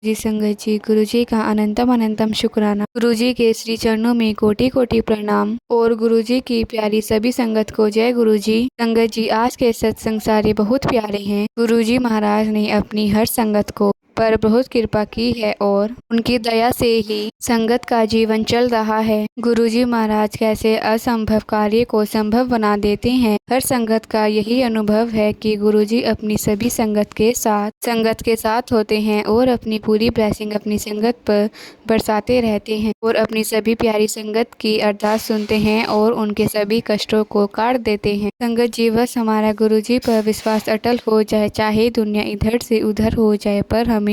जी संगत जी, गुरु जी का अनंतम अनंतम शुक्राना। गुरु जी के श्री चरणों में कोटि कोटि प्रणाम और गुरु जी की प्यारी सभी संगत को जय गुरु जी। संगत जी, आज के सत्संग सारे बहुत प्यारे हैं। गुरु जी महाराज ने अपनी हर संगत को पर बहुत कृपा की है और उनकी दया से ही संगत का जीवन चल रहा है। गुरुजी महाराज कैसे असंभव कार्य को संभव बना देते हैं। हर संगत का यही अनुभव है कि गुरुजी अपनी सभी संगत के साथ होते हैं और अपनी पूरी ब्लेसिंग अपनी संगत पर बरसाते रहते हैं और अपनी सभी प्यारी संगत की अरदास सुनते हैं और उनके सभी कष्टों को काट देते हैं। संगत जी, बस हमारा गुरुजी पर विश्वास अटल हो जाए, चाहे दुनिया इधर से उधर हो जाए, पर हमें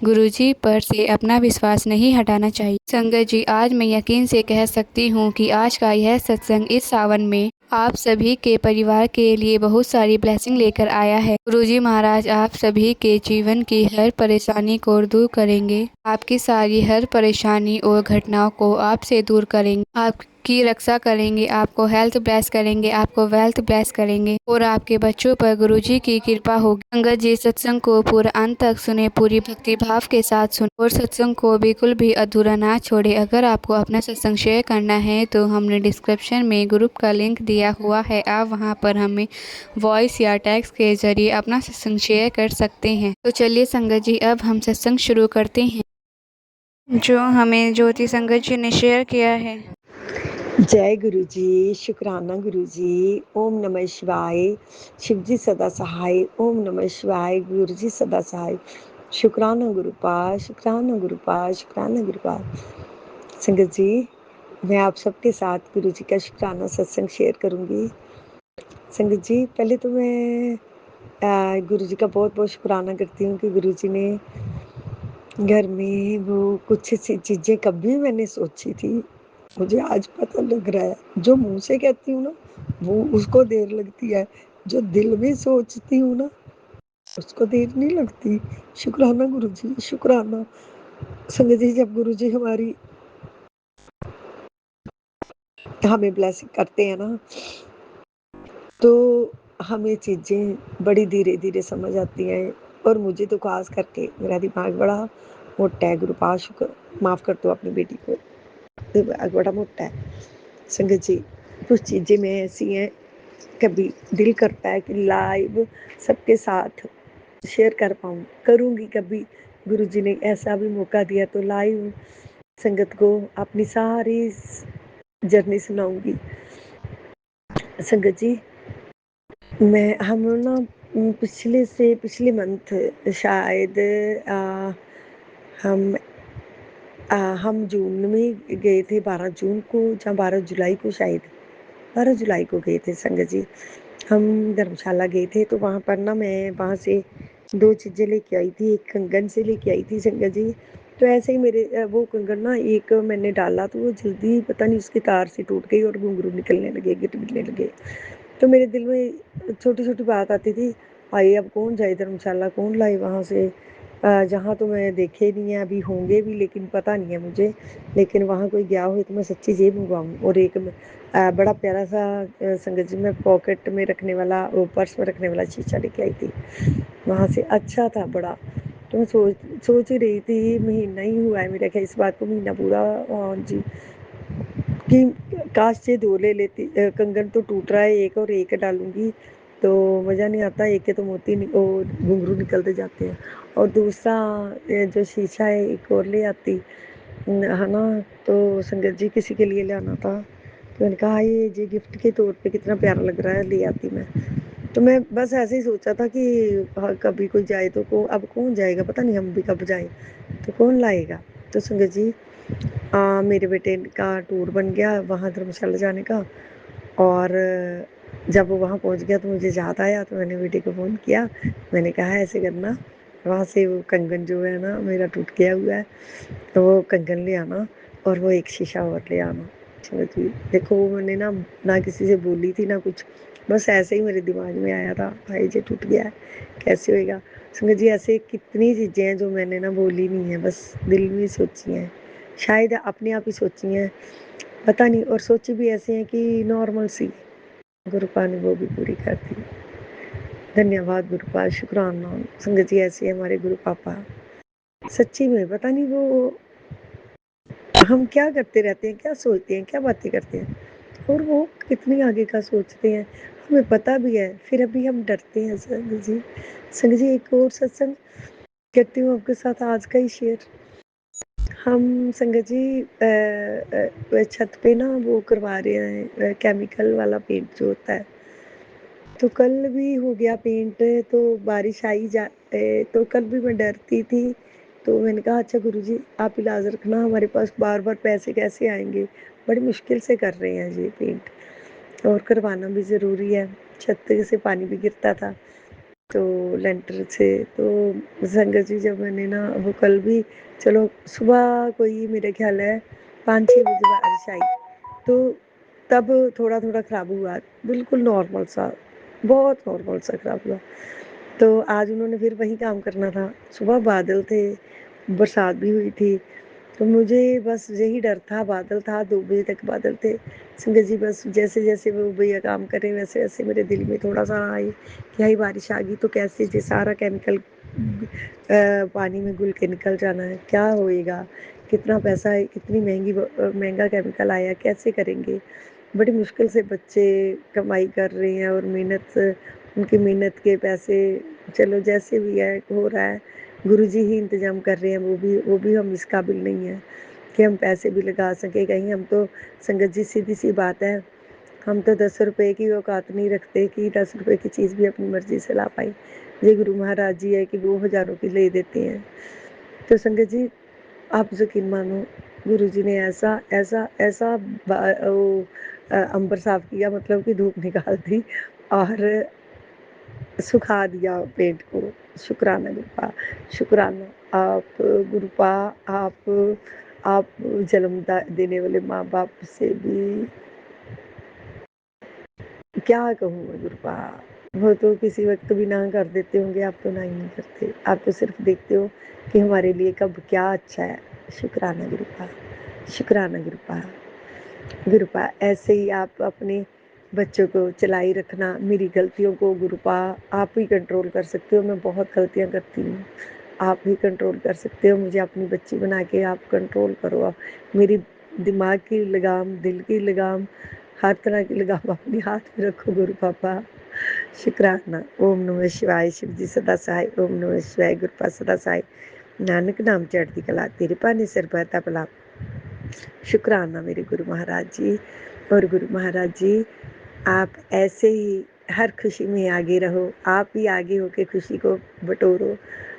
गुरुजी पर से अपना विश्वास नहीं हटाना चाहिए। संगत जी, आज मैं यकीन से कह सकती हूँ कि आज का यह सत्संग इस सावन में आप सभी के परिवार के लिए बहुत सारी ब्लेसिंग लेकर आया है। गुरुजी महाराज आप सभी के जीवन की हर परेशानी को दूर करेंगे, आपकी सारी हर परेशानी और घटनाओं को आपसे दूर करेंगे, आपकी रक्षा करेंगे, आपको हेल्थ ब्लेस करेंगे, आपको वेल्थ ब्लेस करेंगे और आपके बच्चों पर गुरुजी की कृपा होगी। संगत जी, सत्संग को पूरा अंत तक सुने, पूरी भक्ति भाव के साथ सुने और सत्संग को बिल्कुल भी अधूरा ना छोड़े। अगर आपको अपना सत्संग शेयर करना है तो हमने डिस्क्रिप्शन में ग्रुप का लिंक दिया हुआ है, आप वहां पर हमें वॉइस या टेक्स्ट के जरिए अपना सत्संग शेयर कर सकते हैं। तो चलिए संगत जी, अब हम सत्संग शुरू करते हैं जो हमें ज्योति संगत जी ने शेयर किया है। जय गुरु जी, शुक्राना गुरु जी। ओम नमः शिवाय। शिव जी सदा सहाय। ओम नमः शिवाय। गुरु जी सदा सहाय। शुक्राना गुरुपाद, शुक्राना गुरुपाद, शुक्राना गुरुपाद। संगत जी, मैं आप सबके साथ गुरु जी का शुक्राना सत्संग शेयर करूंगी। संगत जी, पहले तो मैं गुरु जी का बहुत बहुत शुक्राना करती हूँ कि गुरु जी ने घर में वो कुछ सी चीज़ें कभी मैंने सोची थी, मुझे आज पता लग रहा है। जो मुंह से कहती हूँ ना, वो उसको देर लगती है। जो दिल में सोचती हूँ ना, उसको देर नहीं लगती। शुक्राना गुरु जी, शुक्राना। संगत जी, जब गुरु जी हमारी हमें ब्लेसिंग करते हैं ना, तो हमें चीज़ें बड़ी धीरे धीरे समझ आती हैं। और मुझे तो खास करके मेरा दिमाग बड़ा मोटा है। गुरुपाद, शुक्र माफ़ कर दो अपनी बेटी को, दिमाग बड़ा मोटा है। संगत जी, कुछ चीज़ें में ऐसी हैं, कभी दिल करता है कि लाइव सबके साथ शेयर कर पाऊँ, करूँगी कभी। गुरुजी ने ऐसा भी मौका दिया तो लाइव संगत को अपनी सारी जर्नी सुनाऊँगी। संगत जी, हम ना पिछले मंथ शायद हम हम जून में गए थे, 12 जून को या 12 जुलाई को, शायद 12 जुलाई को गए थे संगत जी। हम धर्मशाला गए थे, तो वहाँ पर ना मैं वहाँ से 2 चीज़ें लेके आई थी। एक कंगन से लेके आई थी संगत जी। तो ऐसे ही मेरे वो कंगन ना एक मैंने डाला तो वो जल्दी पता नहीं उसकी तार से टूट गई और घुंघरू निकलने लगे, गिट गिरने लगे। तो मेरे दिल में छोटी-छोटी बात आती थी, हाय अब कौन जाए धर्मशाला, कौन लाए वहाँ से, जहाँ तो मैं देखे नहीं है, अभी होंगे भी लेकिन पता नहीं है मुझे। लेकिन वहाँ कोई गया हो तो मैं सच्ची जेब मंगवाऊँ। और एक बड़ा प्यारा सा संगत जी, मैं पॉकेट में रखने वाला, वो पर्स में रखने वाला शीशा लेके आई थी वहाँ से, अच्छा था बड़ा। तो मैं सोच ही रही थी, महीना ही हुआ है मेरा ख्याल इस बात को, महीना पूरा जी, कि काश से 2 ले लेती। कंगन तो टूट रहा है एक, और एक डालूँगी तो मज़ा नहीं आता, एक के तो मोती और घुंघरू निकलते जाते हैं। और दूसरा जो शीशा है एक और ले आती, है ना। तो संगत जी, किसी के लिए ले आना था, तो मैंने कहा ये जी गिफ्ट के तौर पे कितना प्यारा लग रहा है, ले आती मैं। तो मैं बस ऐसे ही सोचा था कि हाँ, कभी कोई जाए तो अब कौन जाएगा, पता नहीं हम भी कब जाएँ, तो कौन लाएगा। तो संगत जी, मेरे बेटे का टूर बन गया वहाँ धर्मशाला जाने का। और जब वो वहाँ पहुँच गया तो मुझे याद आया, तो मैंने बेटे को फ़ोन किया। मैंने कहा ऐसे करना, वहाँ से वो कंगन जो है ना मेरा टूट गया हुआ है, तो वो कंगन ले आना और वो एक शीशा और ले आना। चलो जी, देखो मैंने ना किसी से बोली थी ना कुछ, बस ऐसे ही मेरे दिमाग में आया था, भाई जी टूट गया है, कैसे होएगा। संगत जी, ऐसे कितनी चीज़ें हैं जो मैंने ना बोली नहीं है, बस दिल में सोची हैं, शायद अपने आप ही सोची हैं, पता नहीं। और सोची भी ऐसे हैं कि नॉर्मल सी, गुरुपा ने वो भी पूरी कर दी। धन्यवाद गुरुपा, शुक्राना। संगत जी, ऐसे हमारे गुरु पापा। सच्ची में पता नहीं वो हम क्या करते रहते हैं, क्या सोचते हैं, क्या बातें करते हैं और वो कितनी आगे का सोचते हैं, हमें पता भी है, फिर अभी हम डरते हैं। संग जी, संग जी एक और सत्संग करती हूँ आपके साथ आज का ही शेयर। हम संगत जी छत पे ना वो करवा रहे हैं केमिकल वाला पेंट जो होता है, तो कल भी हो गया पेंट, तो बारिश आई तो कल भी मैं डरती थी, तो मैंने कहा अच्छा गुरुजी आप इलाज रखना, हमारे पास बार बार पैसे कैसे आएंगे, बड़ी मुश्किल से कर रहे हैं जी पेंट और करवाना भी ज़रूरी है, छत से पानी भी गिरता था तो लेंटर से। तो संगत जी जब मैंने ना वो कल भी, चलो सुबह कोई मेरे ख्याल है 5-6 बजे बारिश आई, तो तब थोड़ा थोड़ा खराब हुआ, बिल्कुल नॉर्मल सा, बहुत नॉर्मल सा खराब हुआ। तो आज उन्होंने फिर वही काम करना था, सुबह बादल थे, बरसात भी हुई थी, तो मुझे बस यही डर था, बादल था, 2 बजे तक बादल थे। संगत जी बस जैसे-जैसे वो भैया काम कर रहे हैं, वैसे-वैसे मेरे दिल में थोड़ा-सा आई कि हाय बारिश आ गई तो कैसे ये सारा केमिकल पानी में घुल के निकल जाना है, क्या होएगा? कितना पैसा है, कितनी महँगा केमिकल आया, कैसे करेंगे? बड़ी मुश्किल से बच्चे कमाई कर रहे हैं और उनकी मेहनत के पैसे, चलो जैसे भी है हो रहा है, गुरुजी ही इंतज़ाम कर रहे हैं, वो भी हम इस काबिल नहीं हैं कि हम पैसे भी लगा सकें कहीं। हम तो संगत जी सीधी-सी बात है, हम तो 10 रुपए की औकात नहीं रखते कि 10 रुपए की चीज़ भी अपनी मर्ज़ी से ला पाएँ। ये गुरु महाराज जी है कि वो हज़ारों की ले देते हैं। तो संगत जी आप यकीन मानो, गुरुजी ने ऐसा ऐसा ऐसा अंबर साफ किया, मतलब कि धूप निकाल दी और सुखा दिया पेट को। शुक्राना गुरुपा, शुक्राना आप गुरुपा, आप देने वाले माँ बाप से भी क्या कहूँ मैं गुरुपा, वो तो किसी वक्त भी ना कर देते होंगे, आप तो ना ही नहीं करते, आप तो सिर्फ देखते हो कि हमारे लिए कब क्या अच्छा है। शुक्राना गुरुपा, शुक्राना गुरुपा, गुरुपा ऐसे ही आप अपने बच्चों को चलाई रखना, मेरी गलतियों को गुरुपा आप ही कंट्रोल कर सकते हो, मैं बहुत गलतियाँ करती हूँ, आप ही कंट्रोल कर सकते हो, मुझे अपनी बच्ची बना के आप कंट्रोल करो। आप मेरी दिमाग की लगाम, दिल की लगाम, हर तरह की लगाम अपने हाथ में रखो गुरु पापा। शुक्राना। ओम नमः शिवाय, शिव जी सदा सहाय, ओम नमः शिवाय, गुरुपा सदा सहाय, नानक नाम चढ़ती कला, तेरे पानी सिर बहता भला। शुक्राना मेरे गुरु महाराज जी। और गुरु महाराज जी आप ऐसे ही हर खुशी में आगे रहो, आप ही आगे होके खुशी को बटोरो,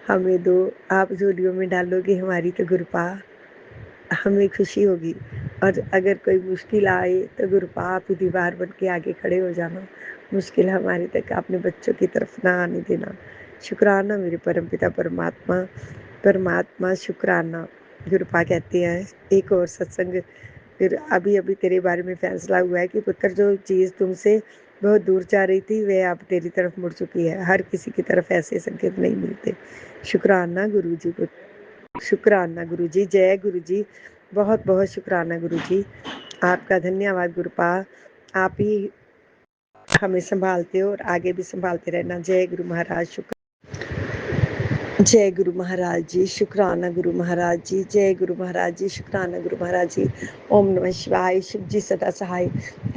हमें दो, आप झोलियों में डालोगे हमारी तो गुरुपा हमें खुशी होगी। और अगर कोई मुश्किल आए तो गुरुपा आप ही दीवार बन के आगे खड़े हो जाना, मुश्किल हमारी तक अपने बच्चों की तरफ ना आने देना। शुक्राना मेरे परमपिता परमात्मा, परमात्मा शुक्राना। गुरुपा कहते हैं एक और सत्संग, फिर अभी अभी तेरे बारे में फैसला हुआ है कि पुत्र जो चीज़ तुमसे बहुत दूर जा रही थी वह अब तेरी तरफ मुड़ चुकी है, हर किसी की तरफ ऐसे संकेत नहीं मिलते। शुक्राना गुरु जी को, शुक्राना गुरु जी, जय गुरु जी, बहुत बहुत शुक्राना गुरु जी, आपका धन्यवाद गुरुपा, आप ही हमें संभालते हो और आगे भी संभालते रहना। जय गुरु महाराज, शुक्र, जय गुरु महाराज जी, शुक्राना गुरु महाराज जी, जय गुरु महाराज जी, शुक्राना गुरु महाराज जी। ओम नमः शिवाय, शिव जी सदा सहाय,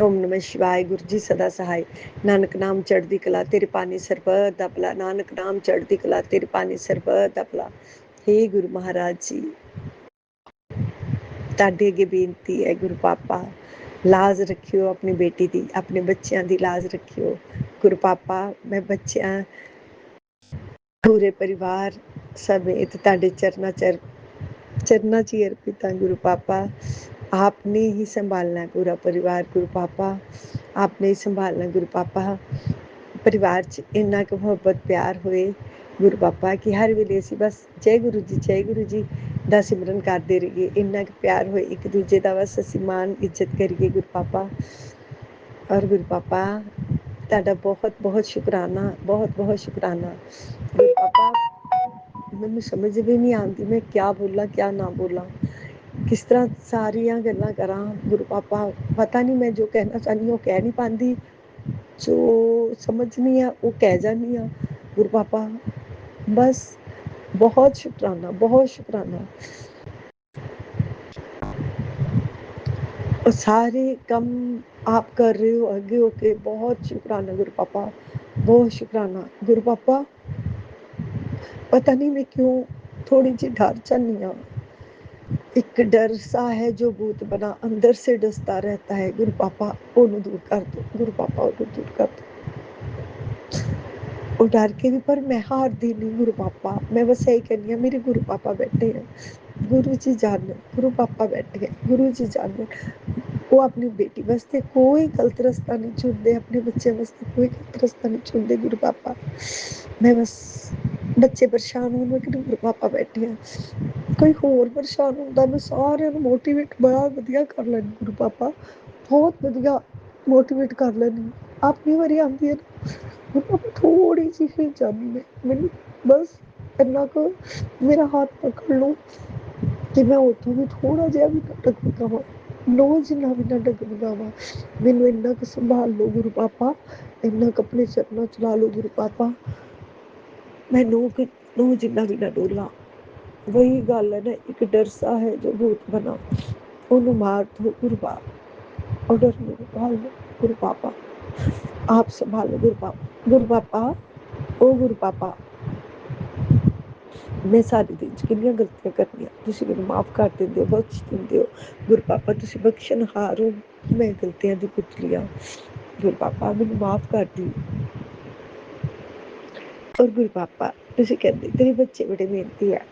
ओम नमः शिवाय, गुरु जी सदा सहाय, नानक नाम चढ़दी कला तेरे पानी सरबत दा भला, नानक नाम चढ़दी कला तेरे पानी सरबत दा भला। हे गुरु महाराज जी, ਤੁਹਾਡੇ ਅੱਗੇ ਬੇਨਤੀ ਹੈ ਗੁਰੂ ਪਾਪਾ, ਲਾਜ ਰੱਖਿਓ ਆਪਣੀ ਬੇਟੀ ਦੀ, ਆਪਣੇ ਬੱਚਿਆਂ ਦੀ ਲਾਜ ਰੱਖਿਓ ਗੁਰੂ ਪਾਪਾ। ਮੈਂ ਬੱਚਿਆਂ, ਪੂਰੇ ਪਰਿਵਾਰ ਸਮੇਤ ਤੁਹਾਡੇ चरना ची अर्पित है गुरु पापा। आपने ही संभालना है पूरा परिवार गुरु पापा, आपने ही संभालना गुरु पापा। परिवार च इन्ना क मुहब्बत प्यार होए गुरु पापा कि हर वेले असीं बस जय गुरु जी दा सिमरन करदे रहिए, इन्ना क प्यार होए एक दूजे दा, बस असीं मान इज्जत करिए गुरु पापा। और गुरु पापा ਤੁਹਾਡਾ ਬਹੁਤ ਬਹੁਤ ਸ਼ੁਕਰਾਨਾ, ਬਹੁਤ ਬਹੁਤ ਸ਼ੁਕਰਾਨਾ ਗੁਰੂ ਪਾਪਾ। ਮੈਨੂੰ ਸਮਝ ਵੀ ਨਹੀਂ ਆਉਂਦੀ ਮੈਂ ਕਿਆ ਬੋਲਾਂ ਕਿਆ ਨਾ ਬੋਲਾਂ, ਕਿਸ ਤਰ੍ਹਾਂ ਸਾਰੀਆਂ ਗੱਲਾਂ ਕਰਾਂ ਗੁਰੂ ਪਾਪਾ। ਪਤਾ ਨਹੀਂ ਮੈਂ ਜੋ ਕਹਿਣਾ ਚਾਹੁੰਦੀ ਉਹ ਕਹਿ ਨਹੀਂ ਪਾਉਂਦੀ, ਜੋ ਸਮਝ ਨਹੀਂ ਆ ਉਹ ਕਹਿ ਜਾਂਦੀ ਆ ਗੁਰੂ ਪਾਪਾ। ਬਸ बहुत शुक्राना, बहुत शुक्राना। और सारे कम आप कर रहे हो आगे होके, बहुत शुक्राना गुरु पापा, बहुत शुक्राना गुरु पापा। पता नहीं मैं क्यों थोड़ी सी डर जानी हूँ, एक डर सा है जो भूत बना अंदर से डसता रहता है। गुरु पापा ओनू दूर कर दो, गुरु पापा ओनू दूर कर दो। वो डर के भी पर मैं हार दी नहीं गुरु पापा। मैं बस यही कहनी है, मेरे गुरु पापा बैठे हैं, गुरु जी जाने, गुरु पापा बैठे हैं, गुरु जी जाने। वो अपनी बेटी वास्ते कोई गलत रास्ता नहीं चुनते, अपने बच्चे वास्ते कोई गलत रास्ता नहीं चुनते गुरु पापा। मैं बस बच्चे परेशान होने मेरे गुरु पापा बैठे हैं, कोई होर परेशान होंदा मैं सारे मोटिवेट बड़ा वधिया कर लैनी गुरु पापा, बहुत वधिया मोटिवेट कर लैनी। अपनी बारी आंदी है गुरु पापा थोड़ी सी हिल जानी मैनू बस इन्ना को मेरा हाथ पकड़ लो कि मैं उतों भी थोड़ा जिहा भी ना डगमगावां, लो जिन्ना भी ना डगमगावां। मैनू इन्ना क संभाल लो गुरु पापा, इन्ना क अपने चरनां च ला लो गुरु पापा। मैं नो जिन्ना भी ना डोला। वही गल है ना, एक डर सा है जो भूत बना, ओनू मार दो गुरु पापा, और डर नू निकाल लो गुरु पापा। आप संभालो गुरु पापा, गुरु पापा ओ गुरु पापा। मैं सारे दिन च किन्नियां गलतियां करनी आ, तुसीं मैनू माफ कर दिंदे हो, बख्श दिंदे हो गुरु पापा। तुसीं बख्शनहार हो, मैं गलतियां दी पुतली आ गुरु पापा, मैनू माफ कर दी। और गुरु पापा तुसीं कहंदे तेरे बच्चे बड़े मेहनती है,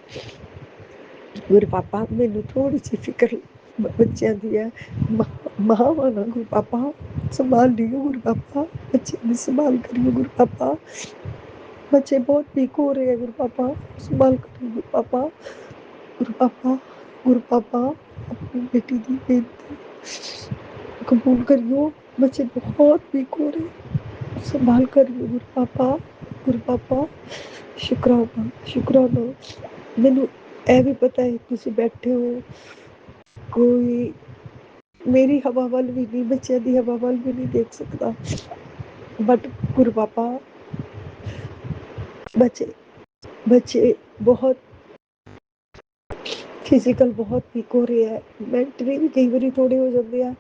गुरु पापा मैनू थोड़ी सी फिक्र बच्चों की है। मां वाला गुरु पापा संभाल लियो गुरु पापा, बच्चे की संभाल करियो गुरु पापा। बच्चे बहुत वीक हो रहे हैं गुरु पापा, संभाल करियो गुरु पापा। गुरु पापा, गुरु पापा अपनी बेटी की बेनती कबूल करियो, बच्चे बहुत वीक हो रहे, संभाल करियो गुरु पापा। गुरु पापा शुक्राना, शुक्राना। मैनू ਇਹ भी पता है तुसीं बैठे हो, कोई मेरी हवा वाल भी नहीं, बच्चों की हवा वाल भी नहीं देख सकता, बट गुरु पापा बच्चे बहुत फिजिकल बहुत वीक हो रहे हैं, मैंटली भी कई बार थोड़े हो जाते हैं,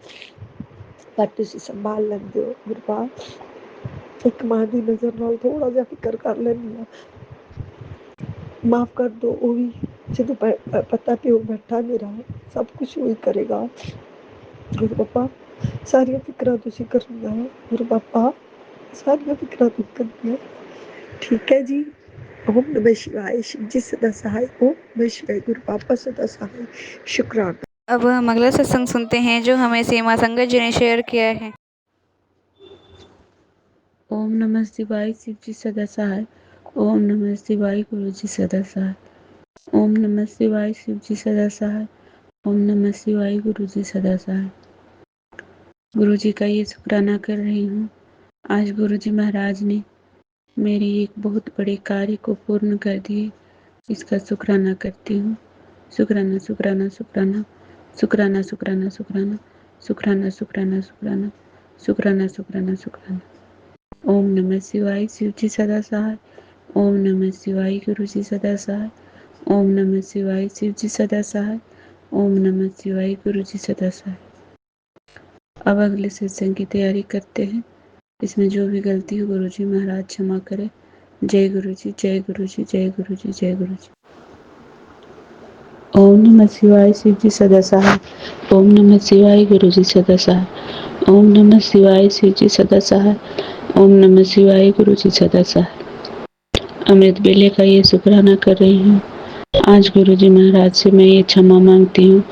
पर तुसीं संभाल लेंदे हो गुरु पापा। एक मां की नज़र नाल थोड़ा जिहा फिक्र कर लैनी आ, माफ कर दो। वो भी जो पता प्यो बैठा मेरा सब कुछ वही करेगा गुरु पापा। सारिया फिक्र तुसीं करनियां गुरु पापा, सारिया फिक्र तुसीं करनियां, ठीक है जी। ओम नमः शिवाय, शिव जी सदा सहाय। ओम नमः शिवाय, गुरु पापा सदा सहाय। शुक्राना। अब हम अगला सत्संग सुनते हैं जो हमें सीमा संगत जी ने शेयर किया है। ओम नमः शिवाय, शिव जी सदा सहाय। ओम नमः शिवाय, गुरु जी सदा सहाय। ओम नमः शिवाय, शिव जी सदा सहाय। ओम नमः शिवाय, गुरु जी सदा सहाय। गुरु जी का ये शुक्राना कर रही हूँ। आज गुरु जी महाराज ने मेरी एक बहुत बड़े कार्य को पूर्ण कर दिए, इसका शुक्राना करती हूँ। शुक्राना शुक्राना शुक्राना शुक्राना शुक्राना शुक्राना शुक्राना शुक्राना शुक्राना शुक्राना शुक्राना शुक्राना। ओम नमः शिवाय, शिव जी सदा सहाय। ओम नमः शिवाय, गुरु जी सदा सहाय। ओम नमः शिवाय, शिव जी सदा सहाय। ओम नमः शिवाय, गुरु जी सदा सहाय। अब अगले सत्संग की तैयारी करते हैं। इसमें जो भी गलती हो गुरु जी महाराज क्षमा करें। जय गुरु जी, जय गुरु जी, जय गुरु जी, जय गुरु जी। ओम नमः शिवाय, शिव जी सदा सहाय। ओम नमः शिवाय, गुरु जी सदा सहाय। ओम नमः शिवाय, शिव जी सदा सहाय। ओम नमः शिवाय, गुरु जी सदा सहाय। अमृत बेले का ये शुक्राना कर रही हूँ। आज गुरु जी महाराज से मैं ये क्षमा मांगती हूँ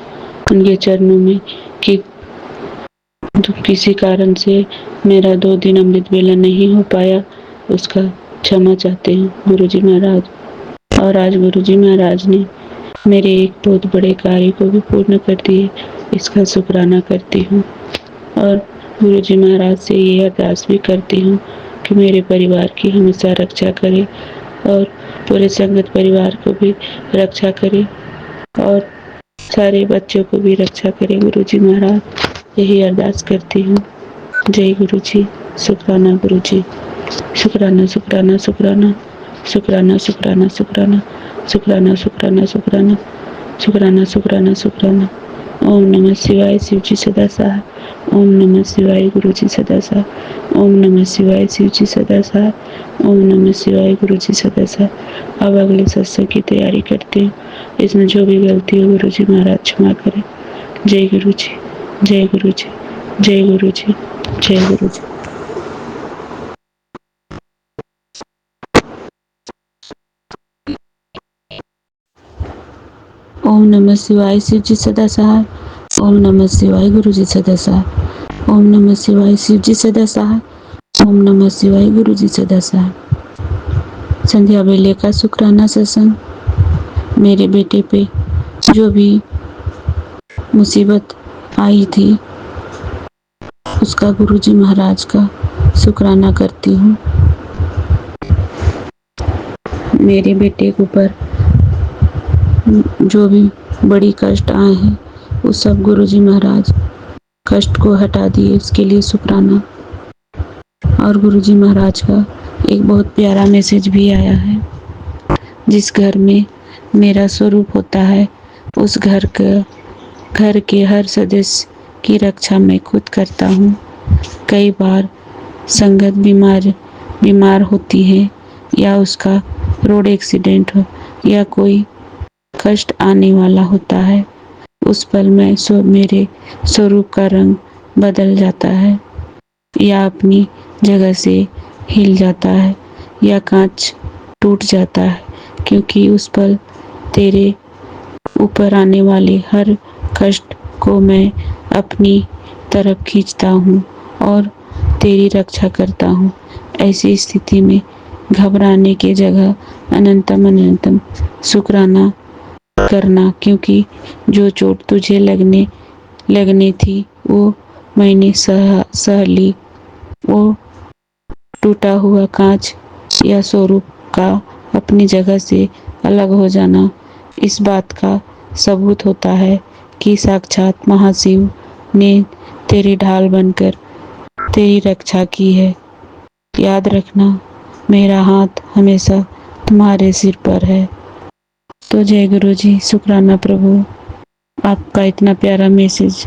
उनके चरणों में कि किसी कारण से मेरा 2 दिन अमृत बेला नहीं हो पाया, उसका क्षमा चाहते हैं गुरु जी महाराज। और आज गुरु जी महाराज ने मेरे एक बहुत बड़े कार्य को भी पूर्ण कर दिए, इसका शुक्राना करती हूँ। और गुरु जी महाराज से ये अरदास भी करती हूँ कि मेरे परिवार की हमेशा रक्षा करे और पूरे संगत परिवार को भी रक्षा करे और सारे बच्चों को भी रक्षा करे। गुरु जी महाराज यही अरदास करती हूँ। जय गुरु जी। शुक्राना गुरु जी। शुक्राना शुक्राना शुक्राना शुक्राना शुक्राना शुक्राना शुक्राना शुक्राना शुक्राना शुक्राना शुक्राना शुक्राना। ओम नमः शिवाय शिव जी सदा सहाय। ओम नमः शिवाय गुरु जी सदा सहाय। ओम नमः शिवाय शिव जी सदा सहाय। ओम नमः शिवाय गुरु जी सदा सहाय। अब अगले सत्संग की तैयारी करते हैं। इसमें जो भी गलती हो गुरु जी महाराज क्षमा करें। जय गुरु जी, जय गुरु जी, जय गुरु जी, जय गुरु जी। ओम नमः शिवाय शिव जी सदा सहाय। ओम नमः शिवाय गुरु जी सदा सहाय। ओम नमः शिवाय शिव जी सदा सहाय। ओम नमः शिवाय गुरु जी सदा सहाय। संध्या वेले का शुक्राना सत्संग। मेरे बेटे पे जो भी मुसीबत आई थी उसका गुरु जी महाराज का शुक्राना करती हूँ। मेरे बेटे के ऊपर जो भी बड़ी कष्ट आए हैं वो सब गुरु जी महाराज कष्ट को हटा दिए, इसके लिए शुक्राना। और गुरु जी महाराज का एक बहुत प्यारा मैसेज भी आया है। जिस घर में मेरा स्वरूप होता है उस घर के हर सदस्य की रक्षा मैं खुद करता हूँ। कई बार संगत बीमार होती है या उसका रोड एक्सीडेंट हो या कोई कष्ट आने वाला होता है, उस पल में मेरे स्वरूप का रंग बदल जाता है या अपनी जगह से हिल जाता है या कांच टूट जाता है, क्योंकि उस पल तेरे ऊपर आने वाले हर कष्ट को मैं अपनी तरफ खींचता हूँ और तेरी रक्षा करता हूँ। ऐसी स्थिति में घबराने की जगह अनंतम अनंतम शुक्राना करना, क्योंकि जो चोट तुझे लगनी थी वो मैंने सह ली। वो टूटा हुआ कांच या स्वरूप का अपनी जगह से अलग हो जाना इस बात का सबूत होता है कि साक्षात महाशिव ने तेरी ढाल बनकर तेरी रक्षा की है। याद रखना, मेरा हाथ हमेशा तुम्हारे सिर पर है। तो जय गुरु जी, शुक्राना प्रभु, आपका इतना प्यारा मैसेज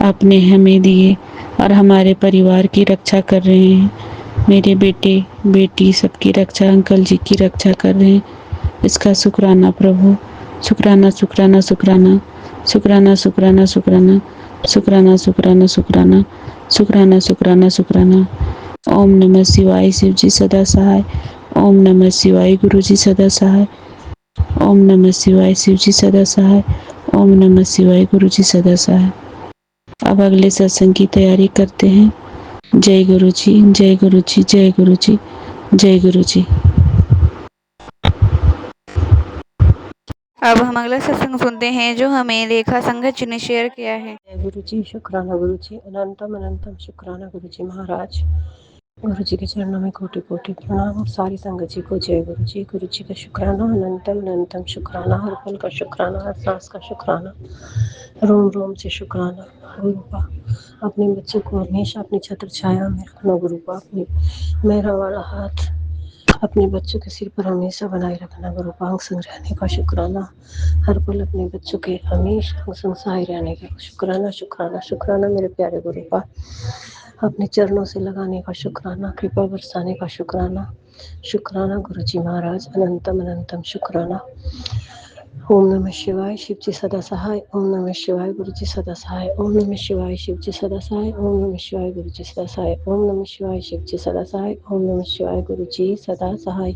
आपने हमें दिए और हमारे परिवार की रक्षा कर रहे हैं। मेरे बेटे बेटी सबकी रक्षा, अंकल जी की रक्षा कर रहे हैं। इसका शुक्राना प्रभु, शुक्राना शुक्राना शुक्राना शुक्राना शुक्राना शुक्राना शुक्राना शुक्राना शुक्राना शुक्राना शुक्राना शुक्राना। ओम नमः शिवाय शिव जी सदा सहाय। ओम नमः शिवाय गुरु जी सदा सहाय। ओम नमः शिवाय शिव जी सदा सहाय। ओम नमः शिवाय गुरु जी सदा सहाय। अब अगले सत्संग की तैयारी करते हैं। जय गुरु जी, जय गुरु जी, जय गुरु जी, जय गुरु जी। अब हम अगला सत्संग सुनते हैं जो हमें रेखा संगत जी ने शेयर किया है। जय गुरु जी, शुक्राना गुरु जी, अनंतम अनंतम शुक्राना गुरु जी महाराज। गुरु जी के चरणों में कोटि कोटि प्रणाम। सारी संगत जी को जय गुरु जी। गुरु जी का शुक्राना, अनंतम अनंतम शुक्राना, हर पल का शुक्राना, हर सांस का शुक्राना, रोम रोम से शुक्राना। गुरुपा अपने बच्चे को हमेशा अपनी छत्र छाया में रखना। गुरुपा अपनी मेहरा वाला हाथ अपने बच्चों के सिर पर हमेशा बनाए रखना। गुरुपा अंग संग रहने का शुक्राना, हर पल अपने बच्चों के हमेशा अंग संग सहाय रहने का शुक्राना शुक्राना शुक्राना। मेरे प्यारे गुरुपा अपने चरणों से लगाने का शुक्राना, कृपा बरसाने का शुक्राना, शुक्राना गुरु जी महाराज, अनंतम अनंतम शुक्राना। ओम नमः शिवाय शिव जी सदा सहाय। ओम नमः शिवाय गुरु जी सदा सहाय। ओम नमः शिवाय शिव जी सदा सहाय। ओम नमः शिवाय गुरु जी सदा सहाय। ओम नमः शिवाय शिव जी सदा सहाय। ओम नमः शिवाय गुरु जी सदा सहाय।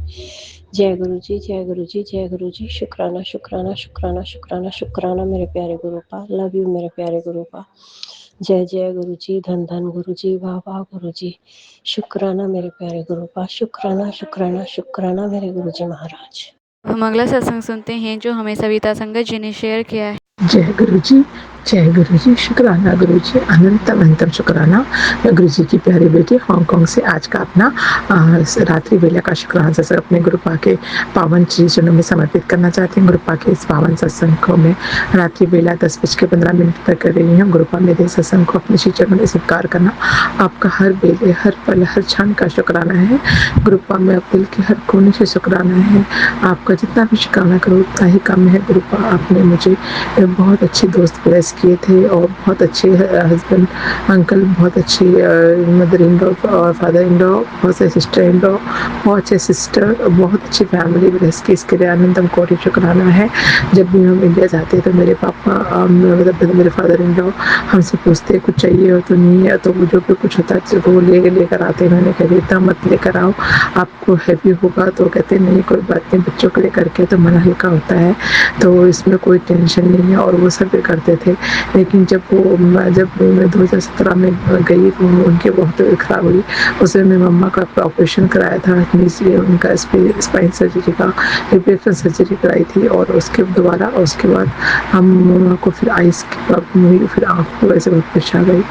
जय गुरु जी, जय गुरु जी, जय गुरु जी। शुक्राना शुक्राना शुक्राना शुक्राना शुक्राना मेरे प्यारे गुरुपा। लव यू मेरे प्यारे गुरुपा। जय जय गुरु जी, धन धन गुरु जी, वाह वाह गुरु जी। शुक्राना मेरे प्यारे गुरुपा, शुक्राना शुक्राना शुक्राना मेरे गुरु जी महाराज। हम अगला सत्संग सुनते हैं जो हमें सविता संगत जी ने शेयर किया है। जय गुरु जी, जय गुरु जी, शुक्राना गुरु जी, अनंतम अनंतम शुक्राना। मैं गुरु जी की प्यारी बेटी हांगकांग से आज का अपना रात्रि वेला का शुक्राना सत्संग अपने गुरु पा के पावन श्री चरणों में समर्पित करना चाहती हूँ। गुरु पा के इस पावन सत्संग को मैं रात्रि वेला 10:15 पर कर रही हूँ। गुरु पा मेरे सत्संग को अपने श्री चरणों में स्वीकार करना आपका हर बेले, हर पल, हर क्षण का शुक्राना है। गुरु पा में आप दिल के हर कोने से शुक्राना है। आपका जितना भी शुक्राना करो उतना ही कम है। गुरु पा आपने मुझे बहुत अच्छे दोस्त ब्लेस किए थे और बहुत अच्छे हस्बैंड अंकल, बहुत अच्छी मदर इन लॉ और फादर इन लॉ, बहुत से सिस्टर इन लॉ, बहुत अच्छे सिस्टर, बहुत अच्छी फैमिली ब्लेस की। इसके लिए आनंदम कोटि शुक्राना है। जब भी हम इंडिया जाते हैं तो मेरे पापा मतलब मेरे फादर इन लॉ हमसे पूछते कुछ चाहिए हो तो नहीं है, तो वो जो भी कुछ होता है तो वो लेकर आते हैं। मैंने कभी इतना मत लेकर आओ, आपको हैवी होगा। तो कहते नहीं कोई बात नहीं, बच्चों के लिए करके तो मन हल्का होता है, तो इसमें कोई टेंशन नहीं है। और वो सब भी करते थे। लेकिन जब मैं 2017 में गई तो उनकी बहुत खराब हुई। उसमें मेरी मम्मा का ऑपरेशन कराया था, उनका स्पाइन सर्जरी का रिप्लेसमेंट सर्जरी कराई थी। और उसके दोबारा उसके बाद हम मम्मा को फिर आइस की प्रॉब्लम हुई, फिर आँख को वैसे बहुत परेशान गई।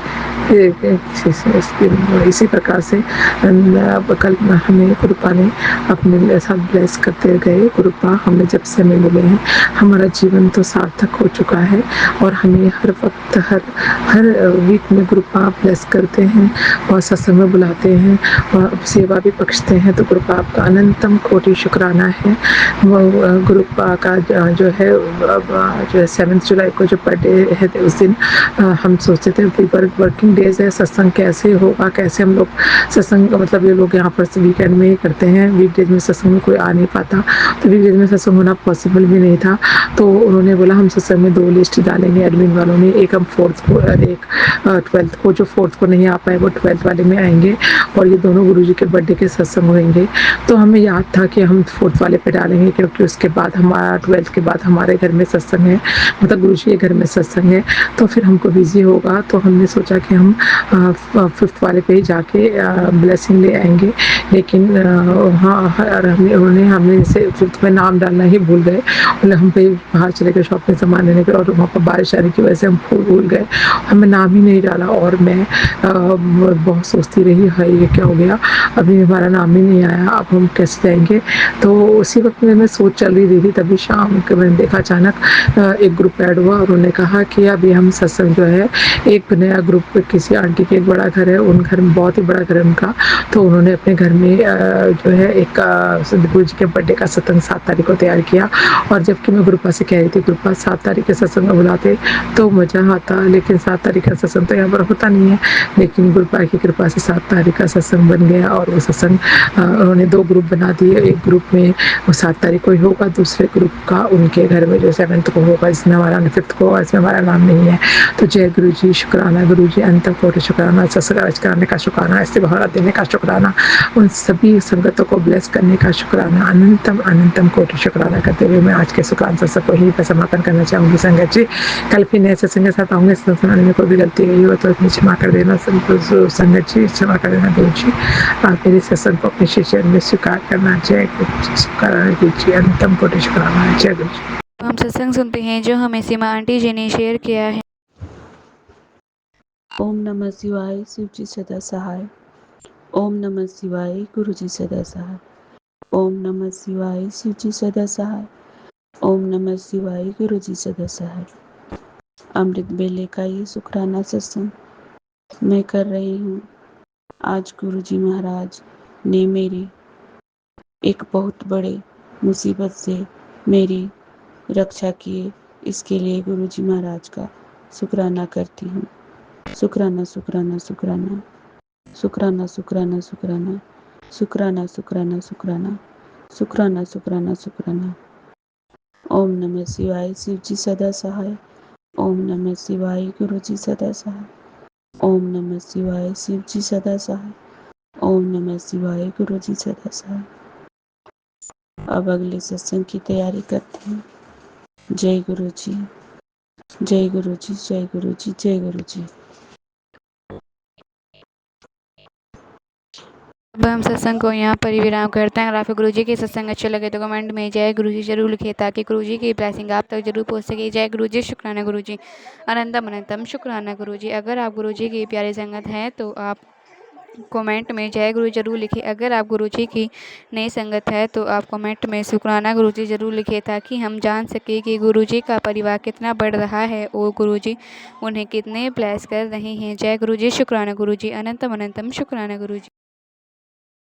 फिर इसी प्रकार से कल हमें गुरुपा ने अपने साथ ब्लेस करते गए। गुरुपा हमें जब से हमें मिले हैं हमारा जीवन तो सार्थक हो चुका है। और हमें हर वक्त हर वीक में गुरुपा ब्लेस करते हैं और सत्संग में बुलाते हैं और सेवा भी बख्शते हैं। तो गुरुपा आपका अनंतम कोटि शुक्राना है। गुरुपा का जो है 7 जुलाई को जो बर्थडे है उस दिन हम सोचते थे वर्किंग डेज है, सत्संग कैसे होगा, कैसे हम लोग सत्संग मतलब ये लोग यहाँ पर वीकेंड में ही करते हैं, वीकडेज में सत्संग में कोई आ नहीं पाता, तो वीकडेज में सत्संग होना पॉसिबल भी नहीं था। तो उन्होंने बोला हम सत्संग में 2 लिस्ट डालेंगे एडमिन वालों ने, एक हम 4th को और एक 12th को। जो 4th को नहीं आ पाए वो 12th वाले में आएंगे और ये दोनों गुरुजी के बर्थडे के सत्संग होंगे। तो हमें याद था कि हम 4th वाले पे डालेंगे क्योंकि उसके बाद हमारा 12th के बाद हमारे घर में सत्संग है, मतलब गुरुजी के घर में सत्संग है, तो फिर हमको बिजी होगा। तो हमने सोचा कि हम 5th वाले पे ही जाके ब्लेसिंग ले आएंगे। लेकिन हाँ उन्होंने हमने जैसे 5th में नाम डालना ही भूल गए। हम पे बाहर चले गए शॉप में सामान लेने पे और वहाँ पर बारिश आने की वजह से हम भूल गए, हमें नाम ही नहीं डाला। और मैं बहुत सोचती रही हाय ये क्या हो गया, अभी हमारा नाम ही नहीं आया, अब हम कैसे जाएंगे। तो उसी वक्त में मैं सोच चल रही थी, तभी शाम को मैंने देखा अचानक एक ग्रुप ऐड हुआ। उन्होंने कहा कि अभी हम सत्संग जो है एक नया ग्रुप किसी आंटी के एक बड़ा घर है, उन घर में बहुत ही बड़ा घर है उनका, तो उन्होंने अपने घर में जो है एक गुरु जी के बर्थडे का सत्संग 7 तारीख को तैयार किया। और जबकि मैं गुरुपा से कह रही थी गुरुपा 7 तारीख के सत्संग में बुलाते तो मज़ा आता, लेकिन 7 तारीख का सत्संग तो यहाँ पर होता नहीं है। लेकिन गुरुपा की कृपा से 7 तारीख का सत्संग बन गया और वो सत्संग उन्होंने 2 ग्रुप बना दिए। एक ग्रुप में वो 7 तारीख को ही होगा, दूसरे ग्रुप का उनके घर में जो 7th को होगा, इसमें हमारा 5th को, इसमें हमारा नाम नहीं है। तो जय गुरु जी, शुक्राना गुरु जी, अंतम कोटि शुक्राना, सत्संग कराने का शुक्राना, इससे बढ़ा देने का शुक्राना, उन सभी संगतों को ब्लेस करने का शुक्राना, अनंतम अनंतम कोटि शुक्राना करते हुए मैं आज के शुक्राना सत्संग को ही पर समापन करना चाहूँगी। संगत जी कल फिर नए सत्संग के साथ आऊँगे। सत्संग में कोई भी गलती हुई हो तो अपनी क्षमा कर देना। संगत जी क्षमा कर देना गुरु जी, आप मेरे सत्संग को अपने शिष्य में स्वीकार करना। जय गुरु जी, शुक्राना गुरु जी, अंतम कोटि शुक्राना। जय गुरु जी। हम सत्संग सुनते हैं जो हमें सीमा आंटी जी ने शेयर किया है। ओम नमः शिवाय, शिव जी सदा सहाय। ओम नमः शिवाय, गुरु जी सदा सहाय। ओम नमः शिवाय, शिव जी सदा सहाय। ओम नमः शिवाय, गुरु जी सदा सहाय। अमृत बेले का ये शुक्राना सत्संग मैं कर रही हूँ। आज गुरु जी महाराज ने मेरी एक बहुत बड़े मुसीबत से मेरी रक्षा किए, इसके लिए गुरु जी महाराज का शुक्राना करती हूँ। शुक्राना शुक्राना शुक्राना शुक्राना शुक्राना शुक्राना शुक्राना शुक्राना शुक्राना शुक्राना शुक्राना शुक्राना। ओम नमः शिवाय, शिव जी सदा सहाय। ओम नमः शिवाय, गुरु जी सदा सहाय। ओम नमः शिवाय, शिव जी सदा सहाय। ओम नमः शिवाय, गुरु जी सदा सहाय। अब अगले सत्संग की तैयारी करते हैं। जय गुरु जी, जय गुरु जी, जय गुरु जी, जय गुरु जी। अब हम सत्संग को यहाँ पर ही विराम करते हैं। अगर आपको गुरुजी की सत्संग अच्छे लगे तो कमेंट में जय गुरुजी जरूर लिखिए, ताकि गुरुजी की ब्लेसिंग आप तक जरूर पहुँच सके। जय गुरुजी, शुक्राना गुरुजी, अनंतम अनंतम शुक्राना गुरुजी। अगर आप गुरुजी की प्यारी संगत हैं तो आप कमेंट में जय गुरु जरूर लिखिए। अगर आप गुरुजी की नई संगत है तो आप कमेंट में शुक्राना गुरुजी जरूर लिखिए, ताकि हम जान सके कि गुरुजी का परिवार कितना बढ़ रहा है और गुरुजी उन्हें कितने ब्लेस कर रहे हैं। जय गुरुजी, शुक्राना गुरुजी, अनंतम अनंतम शुक्राना गुरुजी।